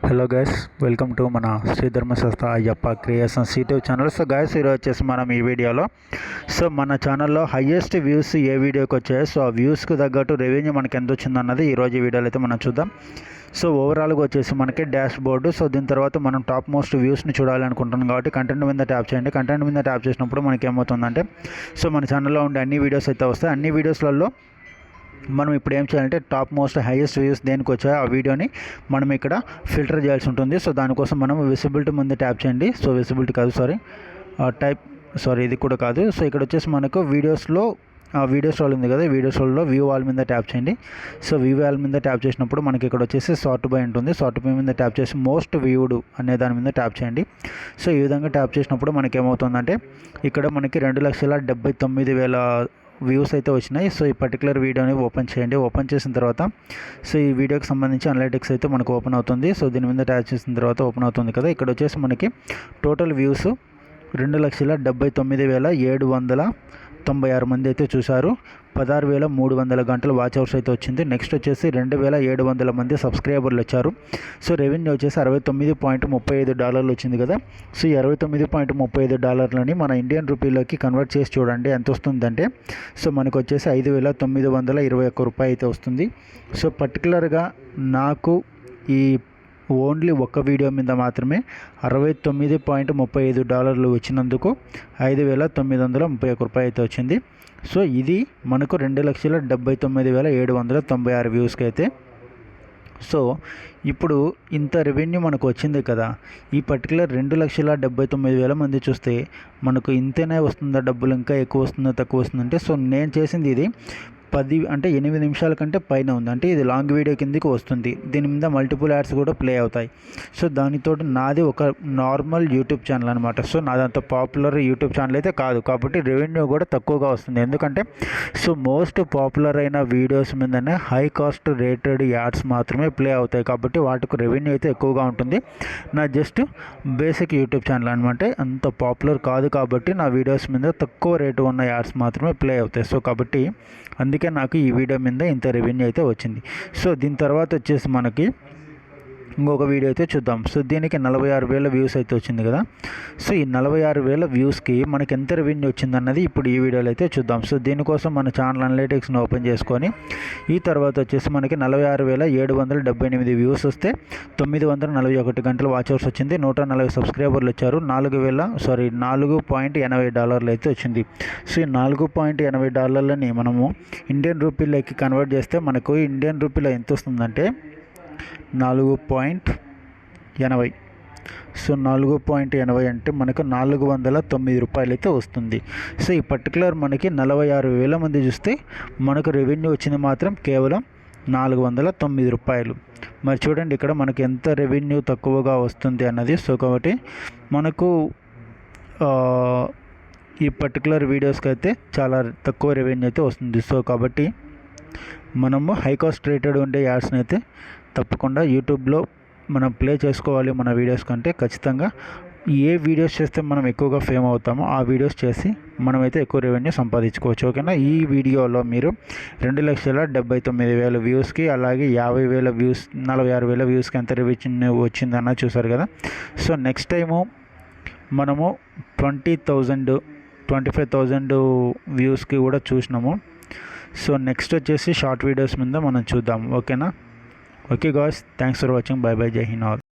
Hello guys, welcome to మన శ్రీ ధర్మశాస్త్ర Ayyappa creations YouTube channel. So guys, ఈరోజు వచ్చేసి మనం ఈ వీడియోలో మన ఛానల్లో హయ్యెస్ట్ వ్యూస్ ఏ వీడియోకి వచ్చాయో సో ఆ వ్యూస్కి తగ్గట్టు రెవెన్యూ మనకి ఎంత వచ్చిందన్నది ఈరోజు ఈ వీడియోలో అయితే మనం చూద్దాం. సో ఓవరాల్గా వచ్చేసి మనకి డాష్ బోర్డు. సో దీని తర్వాత మనం టాప్ మోస్ట్ వ్యూస్ని చూడాలనుకుంటున్నాం కాబట్టి కంటెంట్ మీద ట్యాప్ చేయండి. కంటెంట్ మీద ట్యాప్ చేసినప్పుడు మనకి ఏమవుతుందంటే సో మన ఛానల్లో ఉండే అన్ని వీడియోస్ అయితే వస్తాయి. అన్ని వీడియోస్లలో మనం ఇప్పుడు ఏం చేయాలంటే టాప్ మోస్ట్ హైయెస్ట్ వ్యూస్ దేనికి వచ్చాయో ఆ వీడియోని మనం ఇక్కడ ఫిల్టర్ చేయాల్సి ఉంటుంది. సో దానికోసం మనం విజిబిలిటీ ముందు ట్యాప్ చేయండి. సో విజిబిలిటీ కాదు, ఇది కూడా కాదు. సో ఇక్కడ వచ్చేసి మనకు వీడియోస్ వాల్ ఉంది కదా, వీడియోస్ వాల్లో వ్యూ వాల్ మీద ట్యాప్ చేయండి. సో వ్యూ వాల్ మీద ట్యాప్ చేసినప్పుడు మనకి ఇక్కడ వచ్చేసి సార్ట్ బై ఉంటుంది. సార్ట్ బై మీద ట్యాప్ చేసి మోస్ట్ వ్యూడ్ అనే దాని మీద ట్యాప్ చేయండి. సో ఈ విధంగా ట్యాప్ చేసినప్పుడు మనకి ఏమవుతుందంటే ఇక్కడ మనకి 2,79,000 వ్యూస్ అయితే వచ్చినాయి. సో ఈ పర్టికులర్ వీడియోని ఓపెన్ చేయండి. ఓపెన్ చేసిన తర్వాత సో ఈ వీడియోకి సంబంధించి అనలైటిక్స్ అయితే మనకు ఓపెన్ అవుతుంది. సో దీని మీద ట్యాప్ చేసిన తర్వాత ఓపెన్ అవుతుంది కదా. ఇక్కడ వచ్చేసి మనకి టోటల్ వ్యూస్ 2,79,796 మంది అయితే చూశారు. 16,300 గంటల వాచ్ అవర్స్ అయితే వచ్చింది. నెక్స్ట్ వచ్చేసి 2,700 మంది సబ్స్క్రైబర్లు వచ్చారు. సో రెవెన్యూ వచ్చేసి $69.35 వచ్చింది కదా. సో ఈ $69.35 మన ఇండియన్ రూపీలోకి కన్వర్ట్ చేసి చూడండి ఎంత వస్తుందంటే సో మనకు వచ్చేసి $5,921 రూపాయి అయితే వస్తుంది. సో పర్టికులర్గా నాకు ఈ ఓన్లీ ఒక్క వీడియో మీద మాత్రమే $69.35 వచ్చినందుకు $5,931 రూపాయి అయితే వచ్చింది. సో ఇది మనకు 2,79,796 వ్యూస్కి అయితే. సో ఇప్పుడు ఇంత రెవెన్యూ మనకు వచ్చింది కదా, ఈ పర్టికులర్ 2,79,000 మంది చూస్తే మనకు ఇంతనే వస్తుందా, డబ్బులు ఇంకా ఎక్కువ వస్తుందో తక్కువ వస్తుందంటే సో నేను చేసింది ఇది 8 నిమిషాల కంటే పైన ఉంది. అంటే ఇది లాంగ్ వీడియో కిందకి వస్తుంది. దీని మీద మల్టిపుల్ యాడ్స్ కూడా ప్లే అవుతాయి. సో దానితో నాది ఒక నార్మల్ యూట్యూబ్ ఛానల్ అనమాట. సో నాదంత పాపులర్ యూట్యూబ్ ఛానల్ అయితే కాదు కాబట్టి రెవెన్యూ కూడా తక్కువగా వస్తుంది. ఎందుకంటే సో మోస్ట్ పాపులర్ అయిన వీడియోస్ మీదనే హై కాస్ట్ రేటెడ్ యాడ్స్ మాత్రమే ప్లే అవుతాయి కాబట్టి వాటికి రెవెన్యూ అయితే ఎక్కువగా ఉంటుంది. నా జస్ట్ బేసిక్ యూట్యూబ్ ఛానల్ అనమాట. అంత పాపులర్ కాదు కాబట్టి నా వీడియోస్ మీద తక్కువ రేటు ఉన్న యాడ్స్ మాత్రమే ప్లే అవుతాయి. సో కాబట్టి అందుకే నాకు ఈ వీడియో మీద ఇంత రెవెన్యూ అయితే వచ్చింది. సో దీని తర్వాత వచ్చేసి మనకి ఇంకొక వీడియో అయితే చూద్దాం. సో దీనికి 46,000 వ్యూస్ అయితే వచ్చింది కదా. సో ఈ 46,000 వ్యూస్కి మనకి ఎంత రెవెన్యూ వచ్చిందన్నది ఇప్పుడు ఈ వీడియోలో అయితే చూద్దాం. సో దీనికోసం మన ఛానల్ అనలైటిక్స్ని ఓపెన్ చేసుకొని ఈ తర్వాత వచ్చేసి మనకి 46,778 వ్యూస్ వస్తే 941 గంటల వాచ్ అవర్స్ వచ్చింది. 140 సబ్స్క్రైబర్లు వచ్చారు. $4.80 అయితే వచ్చింది. సో ఈ $4.80 మనము ఇండియన్ రూపీలోకి కన్వర్ట్ చేస్తే మనకు ఇండియన్ రూపీలో ఎంత వస్తుందంటే 4.80. సో 4.80 అంటే మనకు $409 అయితే వస్తుంది. సో ఈ పర్టికులర్ మనకి 46,000 మంది చూస్తే మనకు రెవెన్యూ వచ్చింది మాత్రం కేవలం $409. మరి చూడండి ఇక్కడ మనకి ఎంత రెవెన్యూ తక్కువగా వస్తుంది అన్నది. సో కాబట్టి మనకు ఈ పర్టికులర్ వీడియోస్కి అయితే చాలా తక్కువ రెవెన్యూ అయితే వస్తుంది. సో కాబట్టి మనము హై కాస్ట్ రేటెడ్ ఉండే యాడ్స్ని అయితే తప్పకుండా యూట్యూబ్లో మనం ప్లే చేసుకోవాలి. మన వీడియోస్ కంటే ఖచ్చితంగా ఏ వీడియోస్ చేస్తే మనం ఎక్కువగా ఫేమ్ అవుతామో ఆ వీడియోస్ చేసి మనమైతే ఎక్కువ రెవెన్యూ సంపాదించుకోవచ్చు. ఓకేనా. ఈ వీడియోలో మీరు 2,79,000 వ్యూస్కి అలాగే 50,000 వ్యూస్ 46,000 వ్యూస్కి ఎంత రెవెన్యూ వచ్చిందన్న చూసారు కదా. సో నెక్స్ట్ టైము మనము 25,000 వ్యూస్కి కూడా చూసినాము. సో నెక్స్ట్ వచ్చేసి షార్ట్ వీడియోస్ మీద మనం చూద్దాం. ఓకేనా. Okay guys, thanks for watching. By by, జై హింద్ ఆల్.